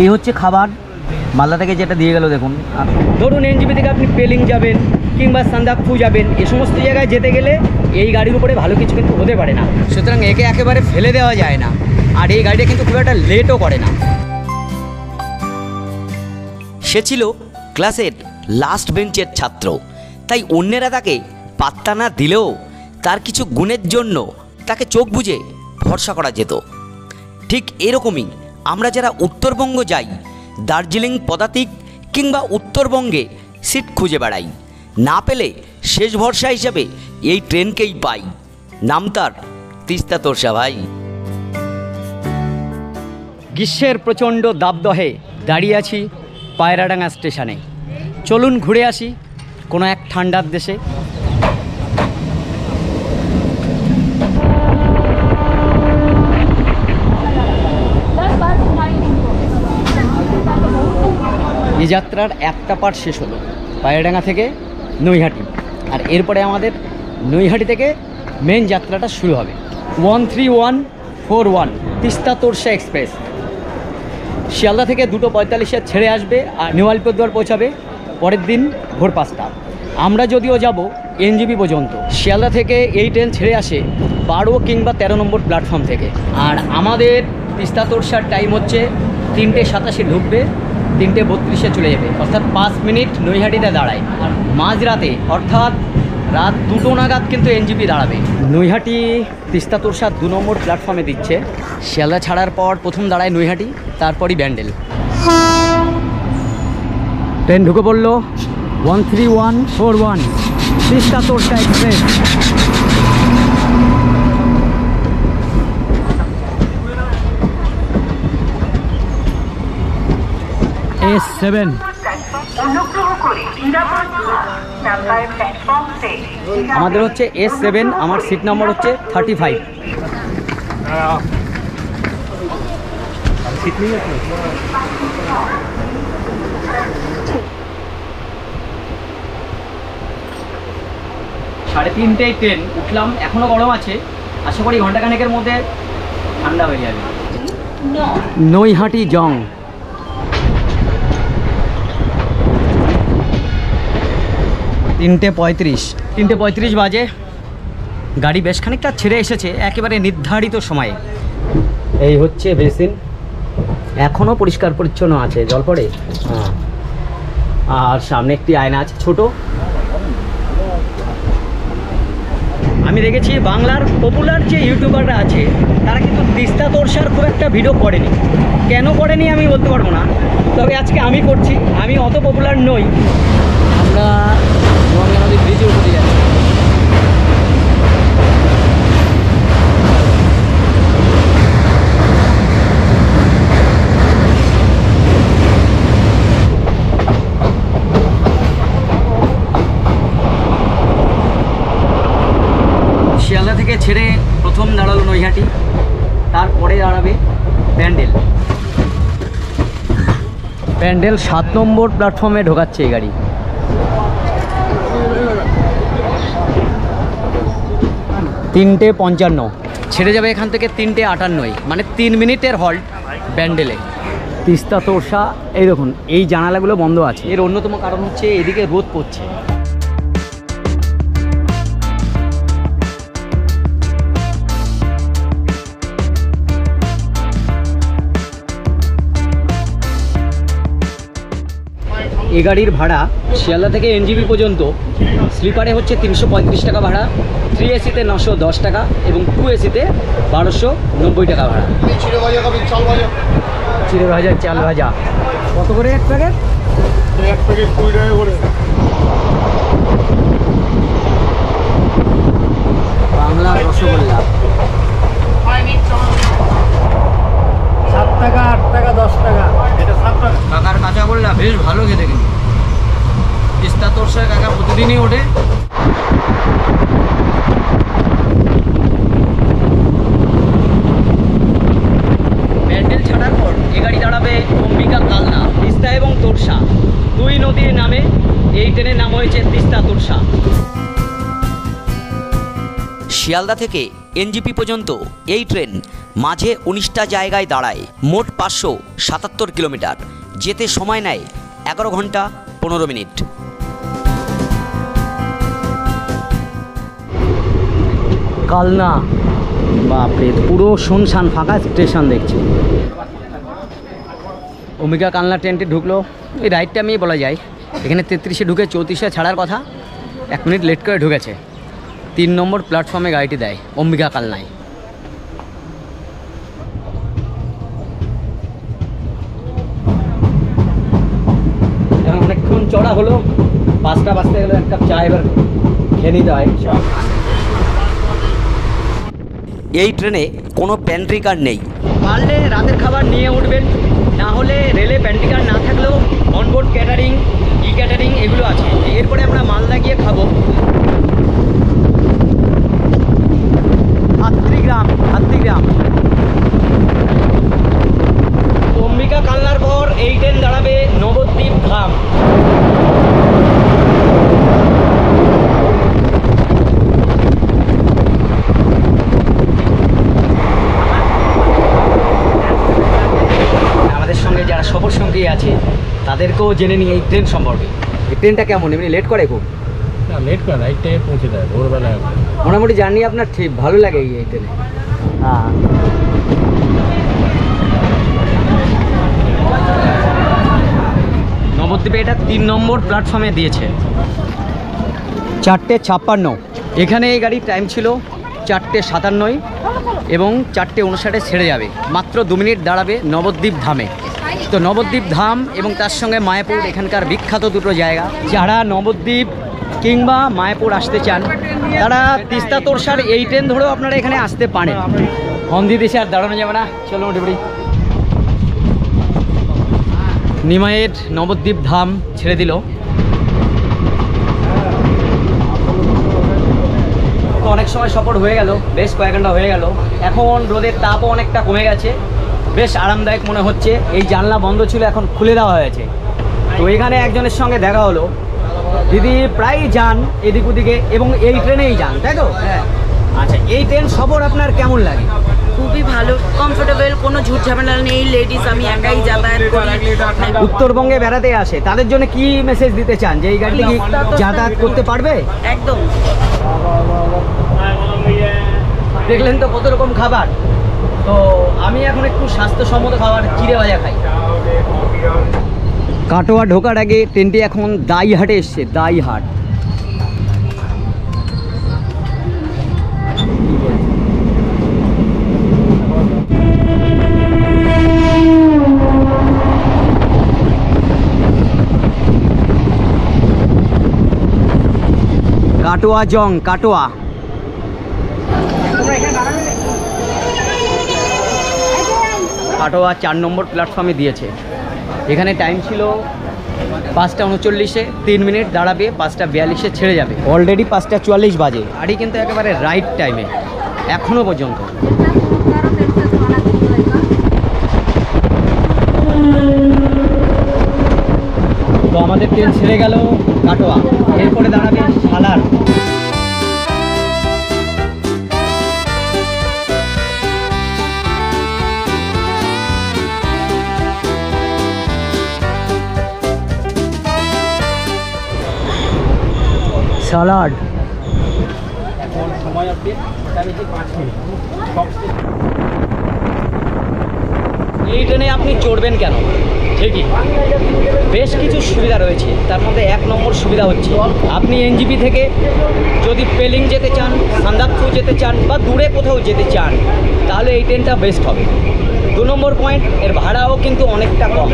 এই হচ্ছে খাবার মালদা থেকে যেটা দিয়ে গেল দেখুন। ধরুন এনজিপি থেকে আপনি পেলিং যাবেন কিংবা সান্দাকফু যাবেন, এ সমস্ত জায়গায় যেতে গেলে এই গাড়ির উপরে ভালো কিছু কিন্তু হতে পারে না, সুতরাং একে একেবারে ফেলে দেওয়া যায় না। আর এই গাড়িটা কিন্তু খুব একটা লেটও করে না। সে ছিল ক্লাসের লাস্ট বেঞ্চের ছাত্র, তাই অন্যেরা তাকে পাত্তা না দিলেও তার কিছু গুণের জন্য তাকে চোখ বুজে ভরসা করা যেত। ঠিক এরকমই আমরা যারা উত্তরবঙ্গ যাই, দার্জিলিং পদাতিক কিংবা উত্তরবঙ্গে সিট খুঁজে বেড়াই, না পেলে শেষ ভরসা হিসাবে এই ট্রেনকেই পাই। নাম তার তিস্তা তোরসা ভাই। গ্রীষ্মের প্রচণ্ড দাবদহে দাঁড়িয়ে আছি পায়রাডাঙ্গা স্টেশনে। চলুন ঘুরে আসি কোনো এক ঠান্ডার দেশে। এই যাত্রার একটা পার্ট শেষ হলো পায়রাডাঙ্গা থেকে নৈহাটি, আর এরপরে আমাদের নৈহাটি থেকে মেন যাত্রাটা শুরু হবে। 13141 তিস্তা তোরসা এক্সপ্রেস শিয়ালদা থেকে 2:45 ছেড়ে আসবে আর নিউ আলিপুরদুয়ার পৌঁছাবে পরের দিন ভোর 5টা। আমরা যদিও যাব এনজিপি পর্যন্ত, শিয়ালদা থেকে এই ট্রেন ছেড়ে আসে 12 কিংবা 13 নম্বর প্ল্যাটফর্ম থেকে। আর আমাদের তিস্তা তোরসার টাইম হচ্ছে 3:87 ঢুকবে, 3:32 চলে যাবে, অর্থাৎ 5 মিনিট নৈহাটিতে দাঁড়ায়। আর মাঝরাতে অর্থাৎ রাত 2টো নাগাদ কিন্তু এনজিপি দাঁড়াবে। নৈহাটি তিস্তা তোরসা 2 নম্বর প্ল্যাটফর্মে দিচ্ছে। শিয়ালদা ছাড়ার পর প্রথম দাঁড়ায় নৈহাটি, তারপরই ব্যান্ডেল। ট্রেন ঢুকে পড়ল 13141 তিস্তা তোরসা এক্সপ্রেস। S7 আমাদের হচ্ছে S7, আমার সিট নম্বর হচ্ছে 35। সিট নেই 3:30 ট্রেন উঠলাম, এখনো গরম আছে, আশা করি ঘন্টাখানেকের মধ্যে ঠান্ডা হয়ে যাবে। নৈহাটি জং তিনটে 35 বাজে। গাড়ি বেশ খানিকটা ছেড়ে এসেছে একেবারে নির্ধারিত সময়ে। এই হচ্ছে বেসিন, এখনও পরিষ্কার পরিচ্ছন্ন আছে, জল পড়ে। হ্যাঁ, আর সামনে একটি আয়না আছে ছোট। আমি দেখেছি বাংলার পপুলার যে ইউটিউবাররা আছে তারা কিন্তু তিস্তা তোরসার খুব একটা ভিডিও করেনি। কেন করেনি আমি বলতে পারবো না, তবে আজকে আমি করছি। আমি অত পপুলার নই। আমরা গঙ্গা নদীর ব্রিজের উপরে যাচ্ছি। শিয়ালদা থেকে ছেড়ে প্রথম দাঁড়ালো নৈহাটি, তারপরে দাঁড়াবে ব্যান্ডেল। 7 নম্বর প্ল্যাটফর্মে ঢোকাচ্ছে এই গাড়ি। তিনটে 55 ছেড়ে যাবে এখান থেকে 3:58, মানে 3 মিনিটের হল্ট ব্যান্ডেলে। তিস্তা তোরসা এই দেখুন, এই জানালাগুলো বন্ধ আছে। এর অন্যতম কারণ হচ্ছে এদিকে রোদ পড়ছে। এই গাড়ির ভাড়া শিয়ালদা থেকে এনজিপি পর্যন্ত স্লিপারে হচ্ছে 335 টাকা ভাড়া, 3 এসিতে 910 টাকা এবং 2 এসিতে 1290 টাকা ভাড়া। চিড়ে ভাজা, চাল ভাজা কত করে এক প্যাকেট? এক প্যাকেট 20 টাকা করে। বাংলা রসগোল্লা 7 টাকা, 8 টাকা, 10 টাকা। এটা 7 টাকা। কাকার কাঁচাগোল্লা বেশ ভালো খেতে, কিন্তু তিস্তা তোরসা কাকা প্রতিদিনই ওঠে। ব্যান্ডেল ছাড়ার পর এ গাড়ি দাঁড়াবে অম্বিকা কালনা। তিস্তা এবং তোরসা 2 নদীর নামে এই ট্রেনের নাম হয়েছে তিস্তা তোরসা। শিয়ালদা থেকে এনজিপি পর্যন্ত এই ট্রেন মাঝে 19টা জায়গায় দাঁড়ায়। মোট 577 কিলোমিটার, যেতে সময় নেয় 11 ঘন্টা 15 মিনিট। কালনা, বাপরে পুরো শুনশান ফাঁকা স্টেশন দেখছি। অম্বিকা কালনা ট্রেনটি ঢুকলো, এই রাইটটা আমি বলা যায় এখানে 33-এ ঢুকে 34-এ ছাড়ার কথা, 1 মিনিট লেট করে ঢুকেছে। 3 নম্বর প্ল্যাটফর্মে গাড়িটি দেয় অম্বিকা কালনায়। অনেকক্ষণ চড়া হলো, 5টা বাজতে গেলো, 1 কাপ চা এবার খেয়ে নিতে হয়। এই ট্রেনে কোনো প্যান্ট্রি কার নেই। পারলে রাতের খাবার নিয়ে উঠবেন, না হলে রেলে প্যান্ট্রি কার না থাকলেও অনবোর্ড ক্যাটারিং, ই ক্যাটারিং এগুলো আছে। এরপরে আমরা মালদা গিয়ে খাবো। হাত্রিগ্রাম অম্বিকা কালনার পর এই ট্রেন দাঁড়াবে নবদ্বীপ ধাম। আমাদের সঙ্গে যারা সফর সঙ্গী আছে তাদেরকেও জেনে নিই এই ট্রেন সম্পর্কে। এই ট্রেনটা কেমন, এমনি লেট করে খুব? না, লেট করে রাইট টাইমে পৌঁছে দেয়, ভোরবেলায়। মোটামুটি জার্নি আপনার ঠিক ভালো লাগে এই ট্রেনে? হ্যাঁ। নবদ্বীপে এটা 3 নম্বর প্ল্যাটফর্মে দিয়েছে। 4:56। এখানে এই গাড়ির টাইম ছিল 4:57 এবং 4:59 ছেড়ে যাবে। মাত্র 2 মিনিট দাঁড়াবে নবদ্বীপ ধামে। তো নবদ্বীপ ধাম এবং তার সঙ্গে মায়াপুর এখানকার বিখ্যাত দুটো জায়গা। যারা নবদ্বীপ কিংবা মায়াপুর আসতে চান তারা তিস্তা তোরসার এই ট্রেন ধরেও আপনারা এখানে আসতে পারেন। হন্দি দেশে আর দাঁড়ানো যাবে না, চলো মোটামুটি। নিমাইয়ের নবদ্বীপ ধাম ছেড়ে দিল। তো অনেক সময় সফর হয়ে গেল, বেশ কয়েক ঘন্টা হয়ে গেল। এখন রোদের তাপও অনেকটা কমে গেছে, বেশ আরামদায়ক মনে হচ্ছে। এই জানলা বন্ধ ছিল, এখন খুলে দেওয়া হয়েছে। তো এখানে একজনের সঙ্গে দেখা হলো। দিদি প্রায় যান এদিক ওদিকে এবং এই ট্রেনেই যান, তাই তো? হ্যাঁ। আচ্ছা, এই ট্রেন সফর আপনার কেমন লাগে? খুবই ভালো, কমফোর্টেবল, কোনো ঝুট ঝামেলা নেই। লেডিস, আমি একাই যাতায়াত করি। উত্তরবঙ্গে বেড়াতে আসে তাদের জন্য কি মেসেজ দিতে চান, যে এই গাড়িটি কি যাতায়াত করতে পারবে? একদম। দেখলেন তো কত রকম খাবার। তো আমি এখন একটু স্বাস্থ্যসম্মত খাবার, চিড়ে ভাজা খাই। কাটোয়া ঢোকার আগে ট্রেনটি এখন দাইহাটে এসছে। দাইহাট কাটোয়া জং, কাটোয়া। কাটোয়া 4 নম্বর প্ল্যাটফর্মে দিয়েছে। এখানে টাইম ছিল 5:39, 3 মিনিট দাঁড়াবে, 5:42 ছেড়ে যাবে। অলরেডি 5:44 বাজে। গাড়ি কিন্তু একেবারে রাইট টাইমে এখনো পর্যন্ত। তো আমাদের ট্রেন ছেড়ে গেল কাটোয়া, এরপরে দাঁড়াবে সালার। সালাড সময় আপনি 5 মিনিট। এই ট্রেনে আপনি চড়বেন কেন? ঠিকই বেশ কিছু সুবিধা রয়েছে। তার মধ্যে 1 নম্বর সুবিধা হচ্ছে আপনি এনজিপি থেকে যদি পেলিং যেতে চান, সান্দাকফু যেতে চান বা দূরে কোথাও যেতে চান তাহলে এই ট্রেনটা বেস্ট হবে। 2 নম্বর পয়েন্ট, এর ভাড়াও কিন্তু অনেকটা কম।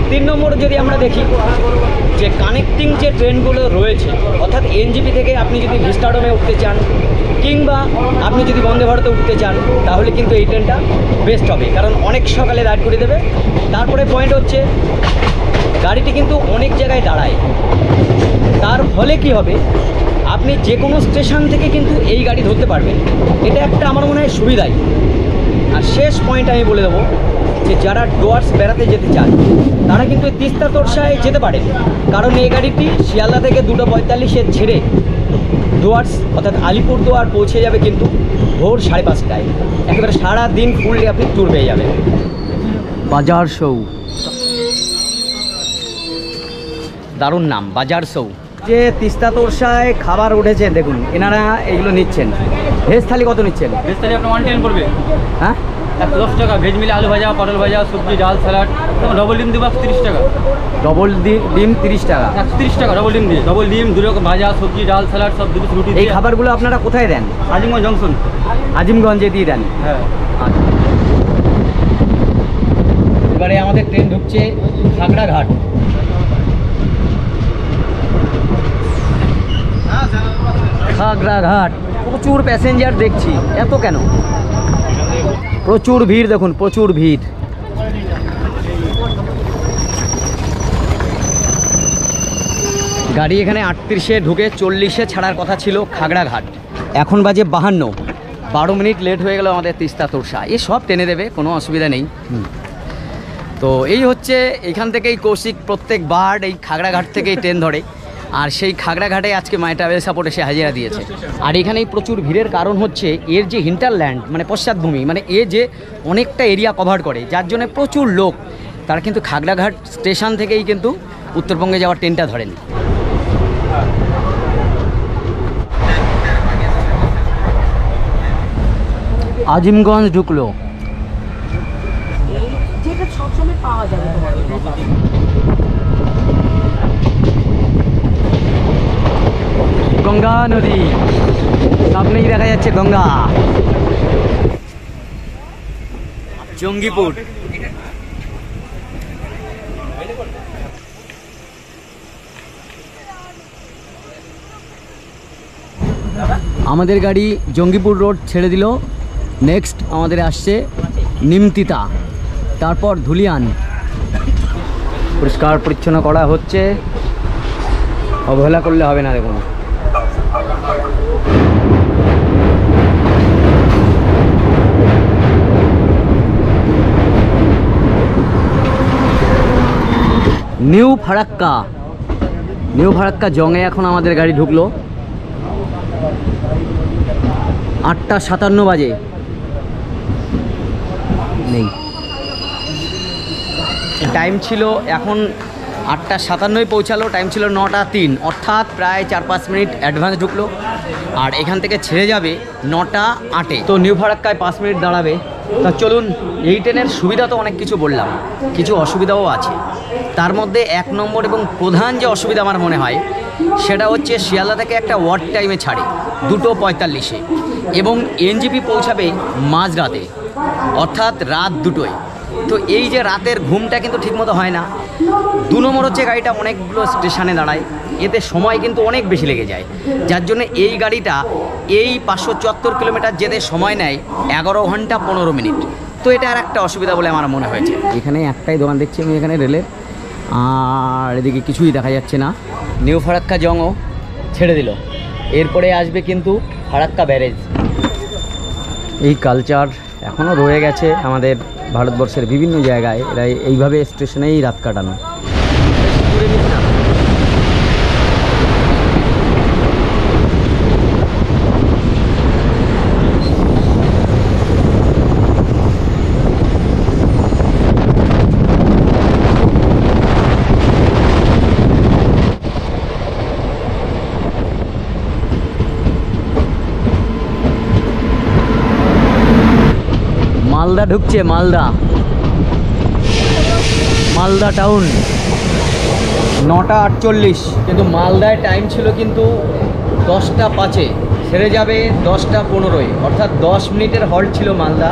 3 নম্বর যদি আমরা দেখি যে কানেক্টিং যে ট্রেনগুলো রয়েছে, অর্থাৎ এনজিপি থেকে আপনি যদি ভিস্টাডোমে উঠতে চান কিংবা আপনি যদি বন্দে ভারতে উঠতে চান তাহলে কিন্তু এই ট্রেনটা বেস্ট হবে, কারণ অনেক সকালে দাঁড় করে দেবে। তারপরে পয়েন্ট হচ্ছে গাড়িটি কিন্তু অনেক জায়গায় দাঁড়ায়, তার ফলে কি হবে আপনি যে কোনো স্টেশন থেকে কিন্তু এই গাড়ি ধরতে পারবেন। এটা একটা আমার মনে হয় সুবিধাই। আর শেষ পয়েন্ট আমি বলে দেবো যে যারা ডুয়ার্স বেড়াতে যেতে চান তারা কিন্তু তিস্তা তোরসায় যেতে পারে, কারণ এই গাড়িটি শিয়ালদা থেকে 2:45 ছেড়ে ডুয়ার্স অর্থাৎ আলিপুরদুয়ার পৌঁছে যাবে কিন্তু ভোর 5:30টায়। একেবারে সারাদিন ফুল ডে আপনি ট্যুর পেয়ে যাবেন। বাজার শৌ, দারুণ নাম, বাজার শৌ। যে তিস্তা তোরসায় খাবার উঠেছে দেখুন, এনারা এইগুলো নিচ্ছেন। ভেজ থালি কত নিচ্ছেন? ভেজ থালি আপনার 110 পড়বে। হ্যাঁ, 110 টাকা। ভেজ মিলে আলু ভাজা, পটল ভাজা, সবজি, ডাল, স্যালাড। ডবল ডিম দিব 30 টাকা। ডবল ডিম 30 টাকা। 130 টাকা ডবল ডিম দিয়ে। ডবল ডিম, 2 রকম ভাজা, সবজি, ডাল, স্যালাড সব 2 পিস রুটি। এই খাবারগুলো আপনারা কোথায় দেন? আজিমগঞ্জ জংশন। আজিমগঞ্জে দিয়ে দেন। হ্যাঁ। এবারে আমাদের ট্রেন ঢুকছে খাগড়াঘাট। খাগড়াঘাট প্রচুর প্যাসেঞ্জার দেখছি, এত কেন? প্রচুর ভিড় দেখুন, প্রচুর ভিড়। গাড়ি এখানে 38-এ ঢুকে 40-এ ছাড়ার কথা ছিল খাগড়াঘাট। এখন বাজে 52, 12 মিনিট লেট হয়ে গেল আমাদের তিস্তা তোরসা। এ সব টেনে দেবে, কোনো অসুবিধা নেই। তো এই হচ্ছে, এখান থেকেই কৌশিক প্রত্যেকবার এই খাগড়াঘাট থেকেই ট্রেন ধরে। আর সেই খাগড়াঘাটে আজকে মাই ট্রাভেল সাপোর্ট এসে হাজিরা দিয়েছে। আর এখানেই প্রচুর ভিড়ের কারণ হচ্ছে এর যে হিন্টারল্যান্ড মানে পশ্চাৎভূমি, মানে এ যে অনেকটা এরিয়া কভার করে, যার জন্য প্রচুর লোক তারা কিন্তু খাগড়াঘাট স্টেশন থেকেই কিন্তু উত্তরবঙ্গে যাওয়ার ট্রেনটা ধরেন। আজিমগঞ্জ ঢুকলো। যেটা সবসময় পাওয়া যাবে তোমার। গঙ্গা নদী সামনেই দেখা যাচ্ছে, গঙ্গা। জঙ্গিপুর। আমাদের গাড়ি জঙ্গিপুর রোড ছেড়ে দিল। নেক্সট আমাদের আসছে নিমতিতা, তারপর ধুলিয়ান। পরিষ্কার পরিচ্ছন্ন করা হচ্ছে, অবহেলা করলে হবে না। দেখুন নিউ ফারাক্কা, নিউ ফারাক্কা জংয়ে এখন আমাদের গাড়ি ঢুকলো। 8:57 বাজে, নেই টাইম ছিল। এখন 8:57 পৌঁছালো, টাইম ছিল 9:03, অর্থাৎ প্রায় 4-5 মিনিট অ্যাডভান্স ঢুকলো। আর এখান থেকে ছেড়ে যাবে 9:08। তো নিউ ফারাক্কায় 5 মিনিট দাঁড়াবে। তা চলুন, এই ট্রেনের সুবিধা তো অনেক কিছু বললাম, কিছু অসুবিধাও আছে। তার মধ্যে 1 নম্বর এবং প্রধান যে অসুবিধা আমার মনে হয় সেটা হচ্ছে শিয়ালদা থেকে একটা ওয়ার্ড টাইমে ছাড়ে 2:45-এ, এবং এনজিপি পৌঁছাবে মাঝরাতে, অর্থাৎ রাত 2টোয়। তো এই যে রাতের ঘুমটা কিন্তু ঠিকমতো হয় না। 2 নম্বর হচ্ছে গাড়িটা অনেকগুলো স্টেশনে দাঁড়ায়, এতে সময় কিন্তু অনেক বেশি লেগে যায়, যার জন্য এই গাড়িটা এই 574 কিলোমিটার যেতে সময় নেয় 11 ঘন্টা 15 মিনিট। তো এটা আর একটা অসুবিধা বলে আমার মনে হয়েছে। এখানে একটাই দোকান দেখছি আমি এখানে রেলের, আর এদিকে কিছুই দেখা যাচ্ছে না। নিউ ফারাক্কা জংও ছেড়ে দিল, এরপরে আসবে কিন্তু ফারাক্কা ব্যারেজ। এই কালচার এখনও রয়ে গেছে আমাদের ভারতবর্ষের বিভিন্ন জায়গায়, এরা এইভাবে স্টেশনেই রাত কাটানো। মালদা ঢুকছে, মালদা, মালদা টাউন। 9:48, কিন্তু মালদায় টাইম ছিল কিন্তু 10:05, ছেড়ে যাবে 10:15, অর্থাৎ 10 মিনিটের হল্ট ছিল মালদা।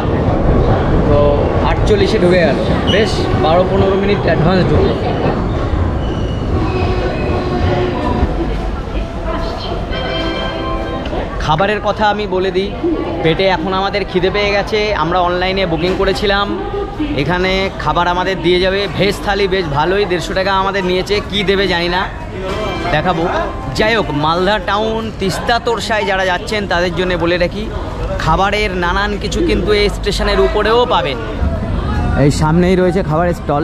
তো 48-এ ঢুকে গেল, বেশ 12-15 মিনিট অ্যাডভান্স ঢুকলো। খাবারের কথা আমি বলে দিই, পেটে এখন আমাদের খিদে পেয়ে গেছে। আমরা অনলাইনে বুকিং করেছিলাম, এখানে খাবার আমাদের দিয়ে যাবে। ভেজ থালি বেশ ভালোই, 150 টাকা আমাদের নিয়েছে, কি দেবে জানি না, দেখাবো। যাই হোক, মালদা টাউন তিস্তা তোরসায় যারা যাচ্ছেন তাদের জন্য বলে রাখি, খাবারের নানান কিছু কিন্তু এই স্টেশনের উপরেও পাবেন। এই সামনেই রয়েছে খাবারের স্টল।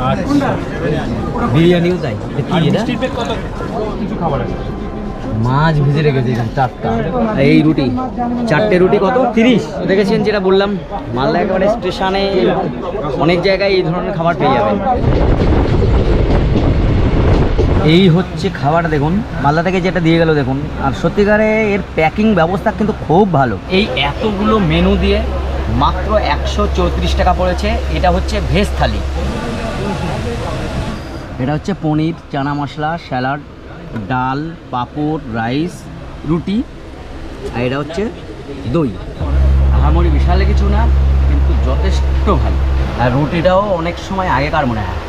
আচ্ছা বিরিয়ানিও তাই আর মিষ্টির পেট কত কিছু খাবার আছে মাছ ভেজে রেখেছে চারটা, এই রুটি 4টে রুটি কত 30। দেখেছেন যেটা বললাম, মালদা একেবারে স্টেশনে অনেক জায়গায় এই ধরনের খাবার পেয়ে যাবেন। এই হচ্ছে খাবার, দেখুন মালদা থেকে যেটা দিয়ে গেল দেখুন। আর সত্যিকারে এর প্যাকিং ব্যবস্থা কিন্তু খুব ভালো। এই এতগুলো মেনু দিয়ে মাত্র 134 টাকা পড়েছে। এটা হচ্ছে ভেজ থালি, এটা হচ্ছে পনির, চানা মশলা, স্যালাড, ডাল, পাঁপড়, রাইস, রুটি, আর এটা হচ্ছে দই। আহামরি বিশাল কিছু না, কিন্তু যথেষ্ট ভালো। আর রুটিটাও অনেক সময় আগেকার মনে হয়,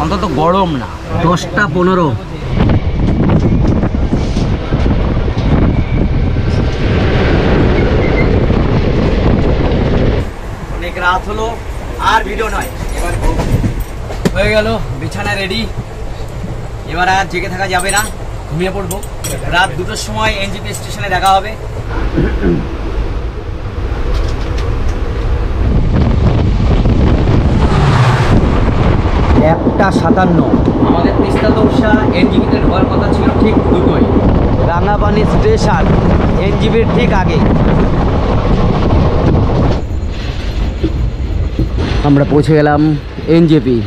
অন্তত গরম না। 10টা 15। অনেক রাত হলো, আর ভিডিও নয়, এবার হয়ে গেল বিছানা রেডি। এবার আর জেগে থাকা যাবে না, ঘুমিয়ে পড়বো। রাত 2টোর সময় এনজিপি স্টেশনে দেখা হবে। 1:57। আমাদের তিস্তা তৌসা এনজিপিতে ঢোকার কথা ছিল ঠিক 2টোয়। রাঙাপানি স্টেশন এনজিপির ঠিক আগে। আমরা পৌঁছে গেলাম এনজেপি।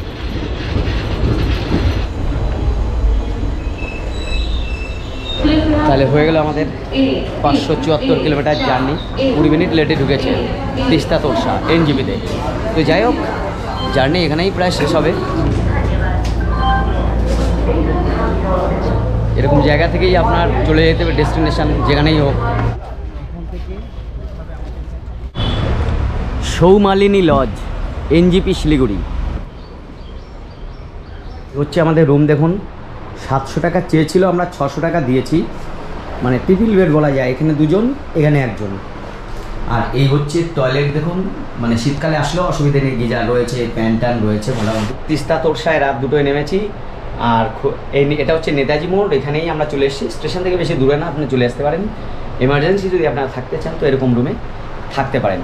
তাহলে হয়ে গেল আমাদের 574 কিলোমিটার জার্নি। 20 মিনিট লেটে ঢুকেছে তিস্তা তোরসা এনজিপিতে। তো যাই হোক, জার্নি এখানেই প্রায় শেষ হবে। এরকম জায়গা থেকেই আপনার চলে যেতে হবে ডেস্টিনেশন, যেখানেই হোক। সৌমালিনী লজ, এনজিপি শিলিগুড়ি হচ্ছে আমাদের রুম। দেখুন 700 টাকা চেয়েছিল, আমরা 600 টাকা দিয়েছি, মানে ট্রিপল বেড বলা যায়। এখানে 2জন, এখানে 1জন। আর এই হচ্ছে টয়লেট, দেখুন মানে শীতকালে আসলেও অসুবিধা নেই, গিজার রয়েছে, প্যান ট্যান রয়েছে মোটামুটি। তিস্তা তোরসায় রাত 2টোয় নেমেছি। আর এটা হচ্ছে নেতাজি মোড়, এখানেই আমরা চলে এসেছি। স্টেশন থেকে বেশি দূরে না, আপনি চলে আসতে পারেন। এমার্জেন্সি যদি আপনারা থাকতে চান তো এরকম রুমে থাকতে পারেন।